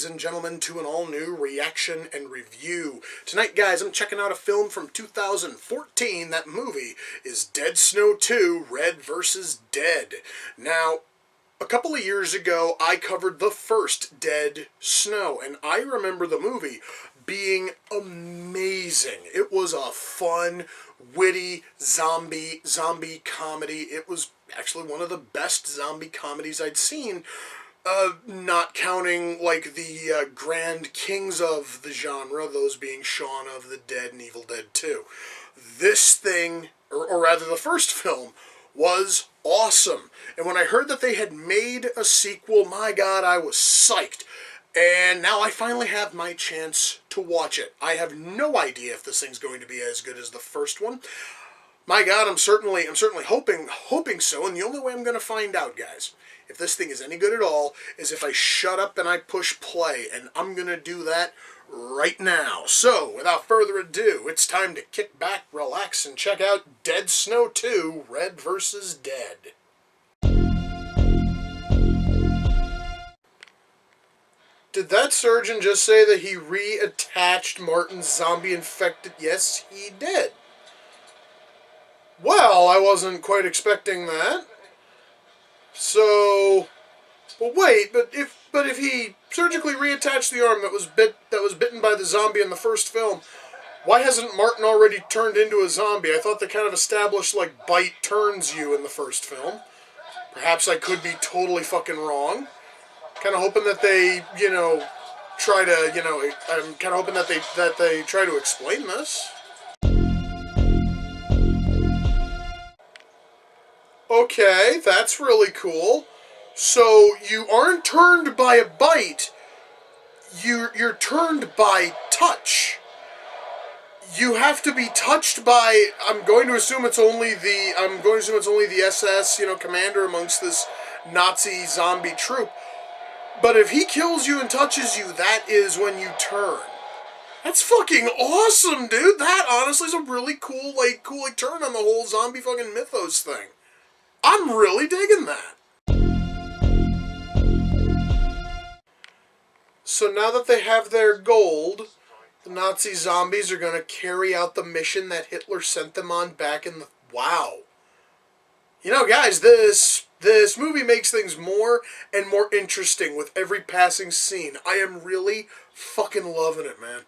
and gentlemen, to an all-new reaction and review. Tonight, guys, I'm checking out a film from 2014. That movie is Dead Snow 2, Red vs. Dead. Now, a couple of years ago, I covered the first Dead Snow, and I remember the movie being amazing. It was a fun, witty zombie comedy. It was actually one of the best zombie comedies I'd seen, not counting like the grand kings of the genre, those being Shaun of the Dead and Evil Dead 2. This thing, or rather the first film, was awesome. And when I heard that they had made a sequel, my God, I was psyched. And now I finally have my chance to watch it. I have no idea if this thing's going to be as good as the first one. My God, I'm certainly hoping so. And the only way I'm going to find out, guys, if this thing is any good at all, is if I shut up and I push play. And I'm going to do that right now. So, without further ado, it's time to kick back, relax, and check out Dead Snow 2, Red vs. Dead. Did that surgeon just say that he reattached Martin's zombie-infected... Yes, he did. Well, I wasn't quite expecting that. So... Well, wait, but if he surgically reattached the arm that was bitten by the zombie in the first film, why hasn't Martin already turned into a zombie? I thought they kind of established, like, bite turns you in the first film. Perhaps I could be totally fucking wrong. Kind of hoping that they, try to, I'm kind of hoping that they try to explain this. Okay, that's really cool. So you aren't turned by a bite. You're turned by touch. You have to be touched by. I'm going to assume it's only the SS, commander amongst this Nazi zombie troop. But if he kills you and touches you, that is when you turn. That's fucking awesome, dude. That honestly is a really cool turn on the whole zombie fucking mythos thing. I'm really digging that. So now that they have their gold, the Nazi zombies are going to carry out the mission that Hitler sent them on back in the... Wow. Guys, this movie makes things more and more interesting with every passing scene. I am really fucking loving it, man.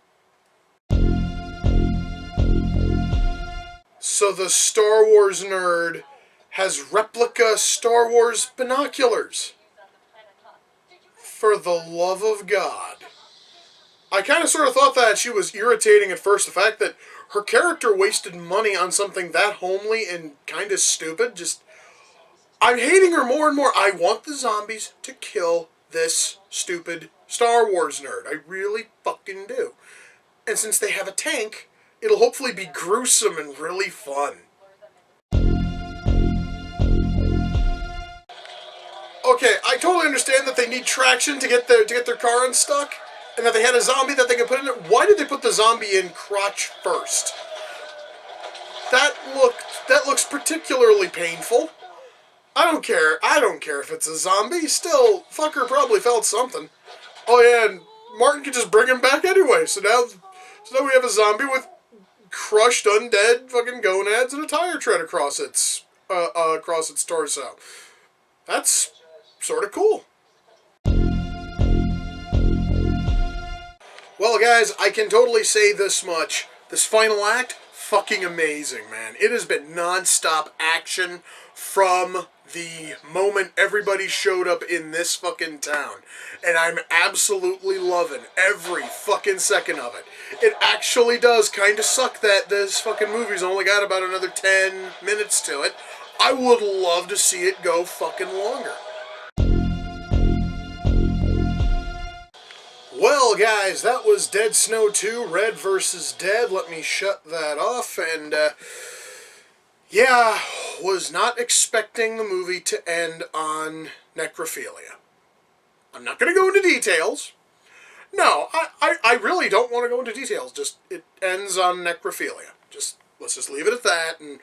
So the Star Wars nerd has replica Star Wars binoculars. For the love of God. I kind of sort of thought that she was irritating at first. The fact that her character wasted money on something that homely and kind of stupid. Just, I'm hating her more and more. I want the zombies to kill this stupid Star Wars nerd. I really fucking do. And since they have a tank, it'll hopefully be gruesome and really fun. Okay, I totally understand that they need traction to get their car unstuck, and that they had a zombie that they could put in it. Why did they put the zombie in crotch first? That looks particularly painful. I don't care if it's a zombie. Still, fucker probably felt something. Oh yeah, and Martin can just bring him back anyway. So now we have a zombie with crushed undead fucking gonads and a tire tread across its torso. That's sort of cool. Well, guys, I can totally say this much. This final act, fucking amazing, man. It has been non-stop action from the moment everybody showed up in this fucking town. And I'm absolutely loving every fucking second of it. It actually does kind of suck that this fucking movie's only got about another 10 minutes to it. I would love to see it go fucking longer. Well, guys, that was Dead Snow 2, Red vs. Dead. Let me shut that off. And, yeah, was not expecting the movie to end on necrophilia. I'm not going to go into details. No, I really don't want to go into details. Just, it ends on necrophilia. Let's just leave it at that. And,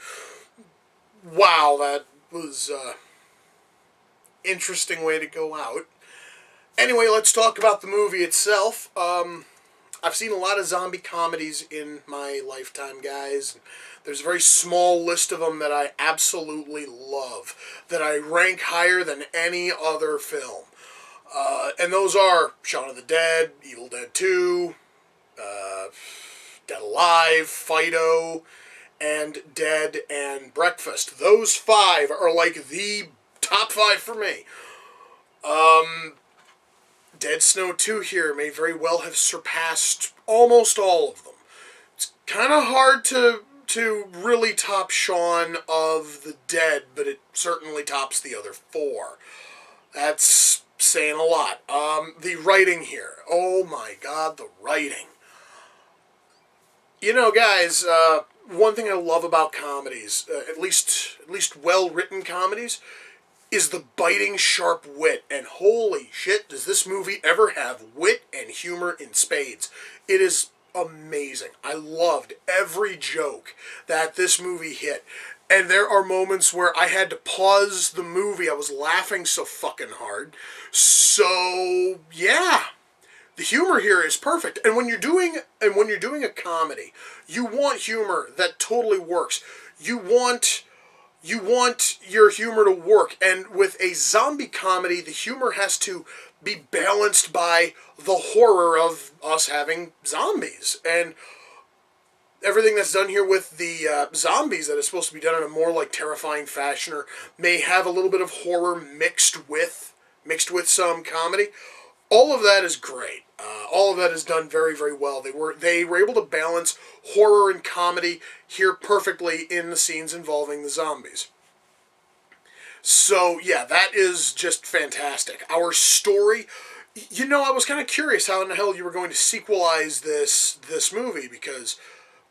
wow, that was, interesting way to go out. Anyway, let's talk about the movie itself. I've seen a lot of zombie comedies in my lifetime, guys. There's a very small list of them that I absolutely love, that I rank higher than any other film. And those are Shaun of the Dead, Evil Dead 2, Dead Alive, Fido, and Dead and Breakfast. Those five are like the top five for me. Dead Snow 2 here may very well have surpassed almost all of them. It's kind of hard to really top Shaun of the Dead, but it certainly tops the other four. That's saying a lot. The writing here. Oh my god, the writing. You know, guys, one thing I love about comedies, at least well-written comedies, is the biting, sharp wit. And holy shit, does this movie ever have wit and humor in spades. It is amazing. I loved every joke that this movie hit. And there are moments where I had to pause the movie. I was laughing so fucking hard. So, yeah. The humor here is perfect. And when you're doing a comedy, you want humor that totally works. You want your humor to work, and with a zombie comedy, the humor has to be balanced by the horror of us having zombies. And everything that's done here with the zombies that is supposed to be done in a more like terrifying fashion, or may have a little bit of horror mixed with some comedy. All of that is great. All of that is done very, very well. They were able to balance horror and comedy here perfectly in the scenes involving the zombies. So yeah, that is just fantastic. Our story, you know, I was kind of curious how in the hell you were going to sequelize this movie, because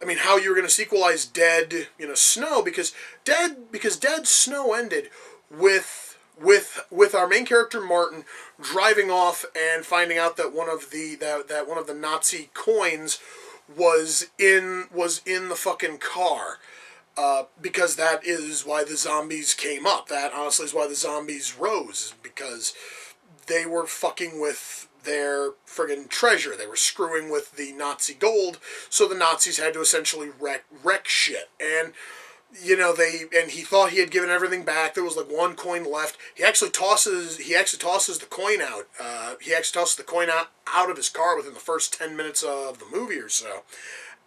I mean, how you were going to sequelize Dead, Snow, because Dead Snow ended with our main character Martin driving off and finding out that one of the Nazi coins was in the fucking car, because that is why the zombies came up. That honestly is why the zombies rose, because they were fucking with their friggin' treasure. They were screwing with the Nazi gold, so the Nazis had to essentially wreck shit. And he thought he had given everything back. There was like one coin left. He actually tosses the coin out. He actually tosses the coin out of his car within the first 10 minutes of the movie or so.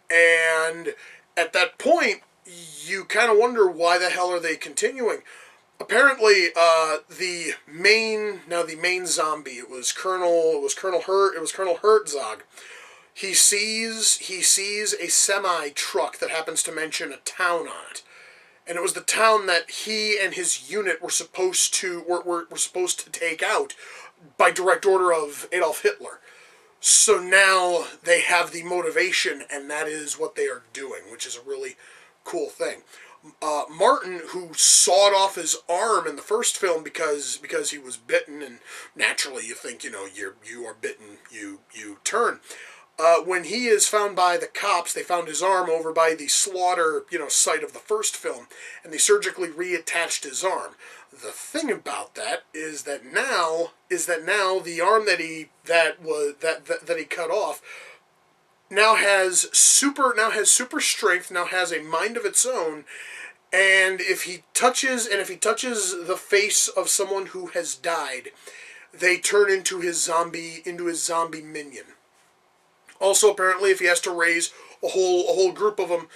And at that point, you kind of wonder, why the hell are they continuing? Apparently, the main zombie, it was Colonel Herzog. He sees a semi truck that happens to mention a town on it. And it was the town that he and his unit were supposed to take out by direct order of Adolf Hitler. So now they have the motivation, and that is what they are doing, which is a really cool thing. Martin, who sawed off his arm in the first film because he was bitten, and naturally you think, you are bitten, you turn. When he is found by the cops, they found his arm over by the slaughter, site of the first film, and they surgically reattached his arm. The thing about that is that now the arm that he cut off now has super strength, now has a mind of its own, and if he touches the face of someone who has died, they turn into his zombie minion. Also, apparently, if he has to raise a whole group of them,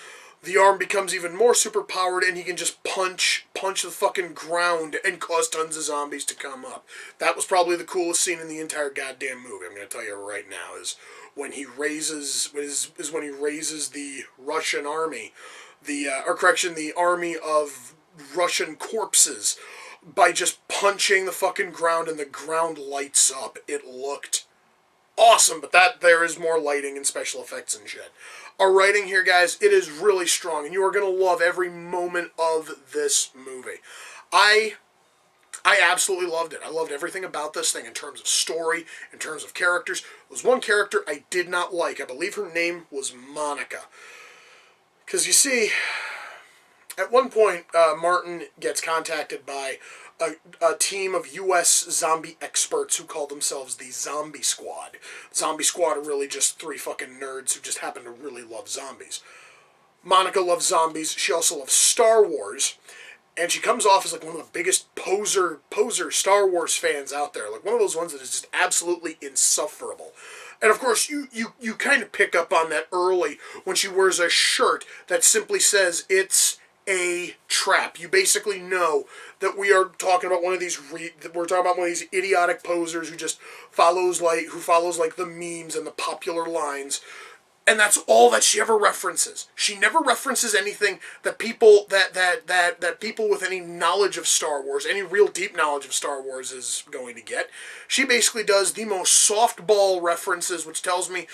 the arm becomes even more superpowered, and he can just punch the fucking ground and cause tons of zombies to come up. That was probably the coolest scene in the entire goddamn movie. I'm going to tell you right now, is when he raises the Russian army, the army of Russian corpses, by just punching the fucking ground, and the ground lights up. It looked awesome, but there is more lighting and special effects and shit. Our writing here, guys, it is really strong, and you are going to love every moment of this movie. I absolutely loved it. I loved everything about this thing in terms of story, in terms of characters. There was one character I did not like. I believe her name was Monica. Because, you see, at one point, Martin gets contacted by a team of U.S. zombie experts who call themselves the Zombie Squad. Zombie Squad are really just three fucking nerds who just happen to really love zombies. Monica loves zombies. She also loves Star Wars. And she comes off as like one of the biggest poser Star Wars fans out there. Like one of those ones that is just absolutely insufferable. And of course, you kind of pick up on that early when she wears a shirt that simply says it's a trap. You basically know that we are talking about one of these we're talking about one of these idiotic posers who just follows like the memes and the popular lines. And that's all that she ever references. She never references anything that people that people with any knowledge of Star Wars, any real deep knowledge of Star Wars is going to get. She basically does the most softball references, which tells me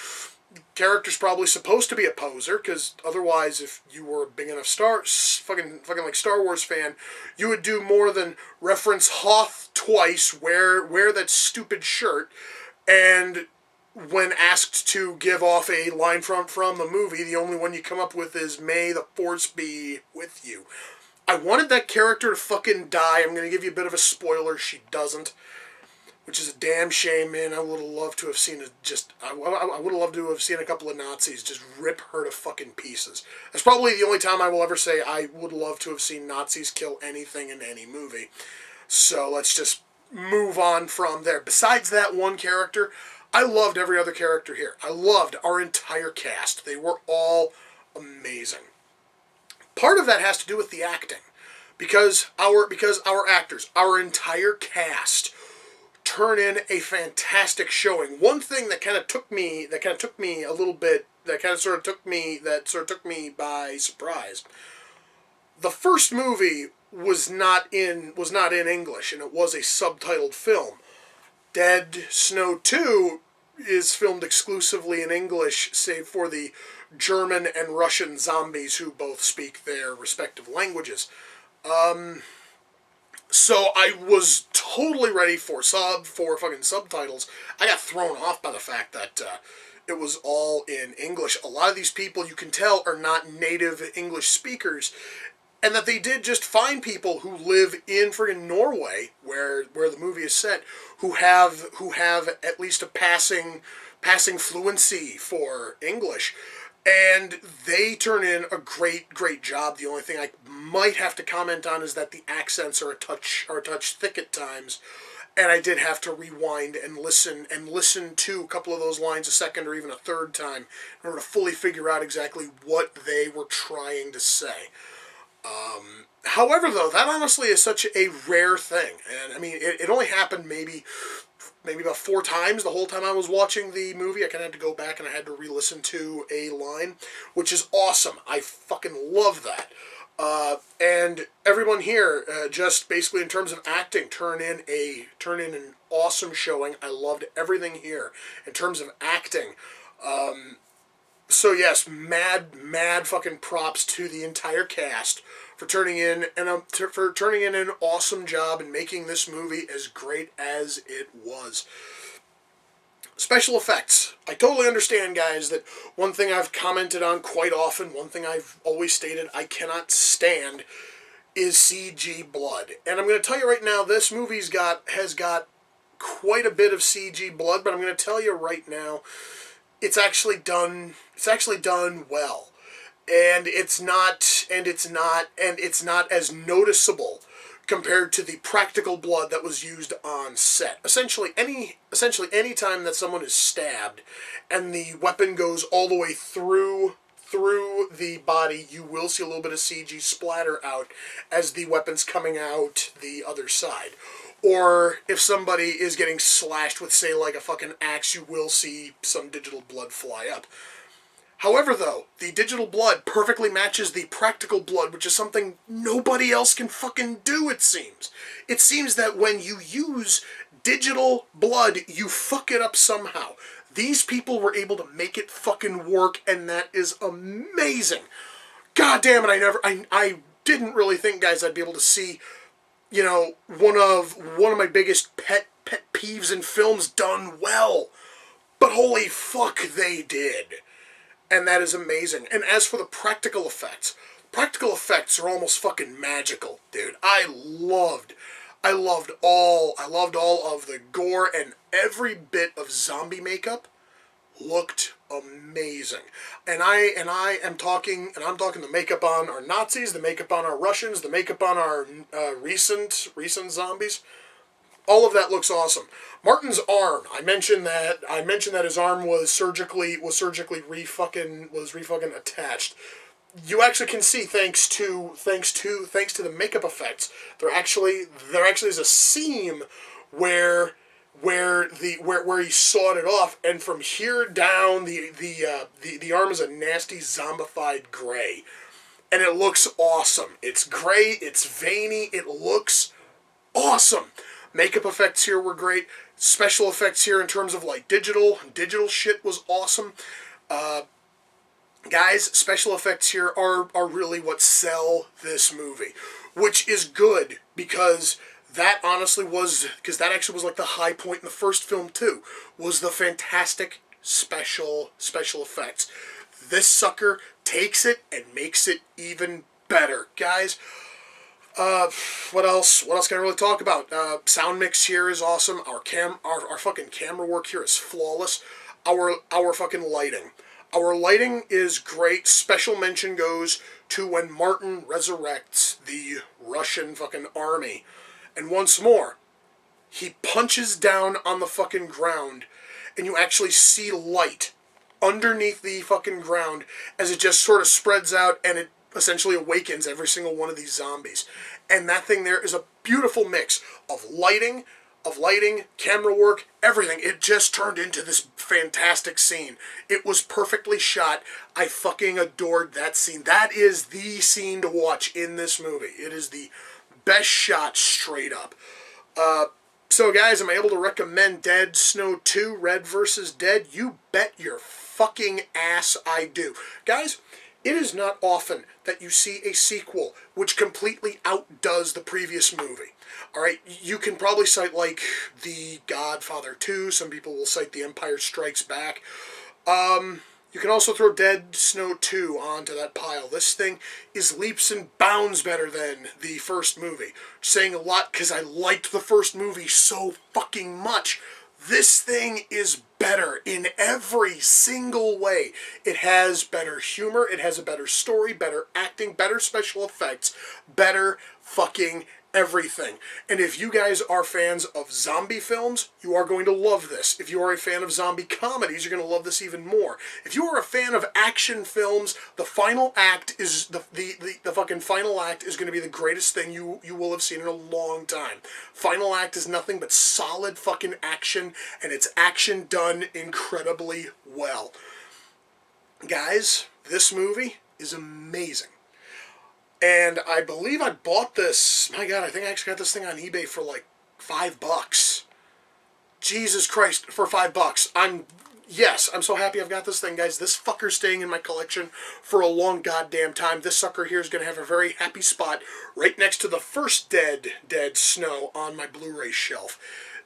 the character's probably supposed to be a poser, because otherwise, if you were a big enough fucking like Star Wars fan, you would do more than reference Hoth twice, wear that stupid shirt, and when asked to give off a line from the movie, the only one you come up with is, "May the Force be with you." I wanted that character to fucking die. I'm going to give you a bit of a spoiler. She doesn't, which is a damn shame, man. I would have loved to have seen I would have loved to have seen a couple of Nazis just rip her to fucking pieces. That's probably the only time I will ever say I would love to have seen Nazis kill anything in any movie. So let's just move on from there. Besides that one character, I loved every other character here. I loved our entire cast. They were all amazing. Part of that has to do with the acting, because our actors, our entire cast, turn in a fantastic showing. One thing that kind of took me a little bit, that sort of took me by surprise. The first movie was not in English, and it was a subtitled film. Dead Snow 2 is filmed exclusively in English, save for the German and Russian zombies who both speak their respective languages. So I was totally ready for fucking subtitles. I got thrown off by the fact that it was all in English. A lot of these people, you can tell, are not native English speakers, and that they did just find people who live in friggin' Norway, where the movie is set, who have at least a passing fluency for English, and they turn in a great job. The only thing I might have to comment on is that the accents are a touch thick at times, and I did have to rewind and listen to a couple of those lines a second or even a third time in order to fully figure out exactly what they were trying to say. However, though, that honestly is such a rare thing, and I mean, it only happened maybe about 4 times the whole time I was watching the movie. I kind of had to go back and I had to re-listen to a line, which is awesome. I fucking love that. And everyone here, just basically in terms of acting, turn in an awesome showing. I loved everything here in terms of acting. So yes, mad fucking props to the entire cast for turning in an awesome job and making this movie as great as it was. Special effects. I totally understand, guys, that one thing I've commented on quite often, one thing I've always stated I cannot stand, is CG blood. And I'm going to tell you right now, this movie's has got quite a bit of CG blood, but I'm going to tell you right now, it's actually done well. And it's not as noticeable compared to the practical blood that was used on set. Essentially any time that someone is stabbed and the weapon goes all the way through the body, you will see a little bit of CG splatter out as the weapon's coming out the other side. Or if somebody is getting slashed with, say, like a fucking axe, you will see some digital blood fly up. However, though, the digital blood perfectly matches the practical blood, which is something nobody else can fucking do, it seems. It seems that when you use digital blood, you fuck it up somehow. These people were able to make it fucking work, and that is amazing. God damn it, I didn't really think, guys, I'd be able to see, you know, one of my biggest pet peeves in films done well. But holy fuck, they did. And that is amazing. And as for the practical effects are almost fucking magical, dude. I loved I loved all of the gore, and every bit of zombie makeup looked amazing. I'm talking the makeup on our Nazis, the makeup on our Russians, the makeup on our recent zombies. All of that looks awesome. Martin's arm. I mentioned that his arm was surgically re fucking attached. You actually can see, thanks to the makeup effects, there actually is a seam where where he sawed it off, and from here down the arm is a nasty zombified gray, and it looks awesome. It's gray, it's veiny, it looks awesome. Makeup effects here were great. Special effects here in terms of like digital shit was awesome. Guys, special effects here are really what sell this movie, which is good because that actually was like the high point in the first film too, was the fantastic special effects. This sucker takes it and makes it even better, guys. What else? What else can I really talk about? Sound mix here is awesome. Our fucking camera work here is flawless. Our fucking lighting. Our lighting is great. Special mention goes to when Martin resurrects the Russian fucking army. And once more, he punches down on the fucking ground, and you actually see light underneath the fucking ground as it just sort of spreads out, and it essentially awakens every single one of these zombies. And that thing there is a beautiful mix of lighting, camera work, everything. It just turned into this fantastic scene. It was perfectly shot. I fucking adored that scene. That is the scene to watch in this movie. It is the best shot straight up. So guys, am I able to recommend Dead Snow 2, Red vs. Dead? You bet your fucking ass I do. Guys, it is not often that you see a sequel which completely outdoes the previous movie. Alright, you can probably cite like The Godfather 2, some people will cite The Empire Strikes Back. You can also throw Dead Snow 2 onto that pile. This thing is leaps and bounds better than the first movie. Saying a lot because I liked the first movie so fucking much. This thing is better in every single way. It has better humor, it has a better story, better acting, better special effects, better fucking everything. And if you guys are fans of zombie films, you are going to love this. If you are a fan of zombie comedies, you're going to love this even more. If you are a fan of action films, the final act is the fucking final act is going to be the greatest thing you will have seen in a long time. Final act is nothing but solid fucking action, and it's action done incredibly well. Guys, this movie is amazing. And I believe I bought this, my god, I think I actually got this thing on eBay for like $5. Jesus Christ, for $5. I'm so happy I've got this thing, guys. This fucker's staying in my collection for a long goddamn time. This sucker here is going to have a very happy spot right next to the first Dead Snow on my Blu-ray shelf.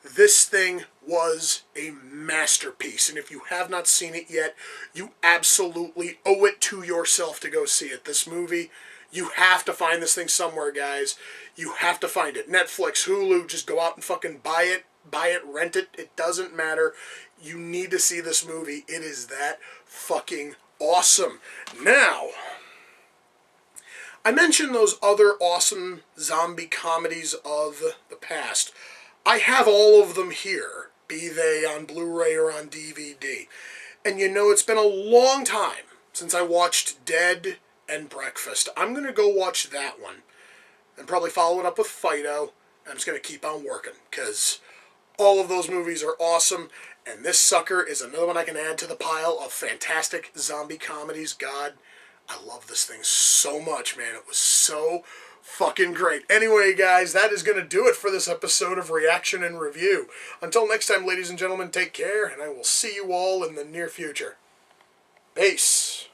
This thing was a masterpiece, and if you have not seen it yet, you absolutely owe it to yourself to go see it. This movie, you have to find this thing somewhere, guys. You have to find it. Netflix, Hulu, just go out and fucking buy it, rent it. It doesn't matter. You need to see this movie. It is that fucking awesome. Now, I mentioned those other awesome zombie comedies of the past. I have all of them here, be they on Blu-ray or on DVD. And you know, it's been a long time since I watched Dead and Breakfast. I'm going to go watch that one and probably follow it up with Fido. I'm just going to keep on working because all of those movies are awesome, and this sucker is another one I can add to the pile of fantastic zombie comedies. God, I love this thing so much, man. It was so fucking great. Anyway, guys, that is going to do it for this episode of Reaction and Review. Until next time, ladies and gentlemen, take care, and I will see you all in the near future. Peace.